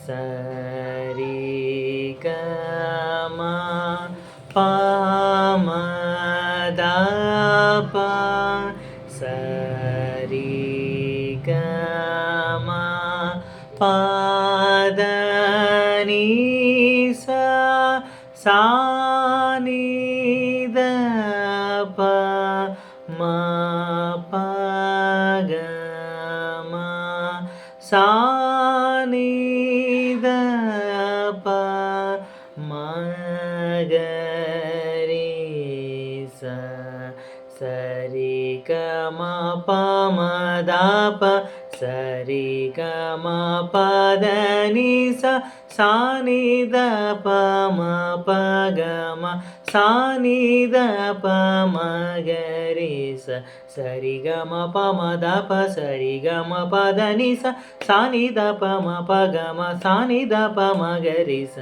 ಸರಿ ಗ ಮ ಪ ಮ ದ ಪ ಸರಿ ಗ ಮ ಪ ದ ನಿ ಸ ಸಾ ನಿ ದ ಪ ಮ ಪ ಗ ಮ ಸಾ ನಿ ದ ಪ ಮ ಗ ರಿ ಸ ಸರಿ ಗ ಮ ಪ ಮ ದ ಪ ಸರಿ ಗ ಮ ಪ ದ ನಿ ಸ ಸಾ ನಿ ದ ಪ ಮ ಪ ಗ ಮ ಸಾ ನಿ ದ ಪ ಮ ಗ ರಿ ಸ ಸರಿ ಗ ಮ ಪ ಮ ದ ಪ ಸರಿ ಗ ಮ ಪ ದ ನಿ ಸ ಸಾ ನಿ ದ ಪ ಮ ಪ ಗ ಮ ಸಾ ನಿ ದ ಪ ಮ ಗ ರಿ ಸ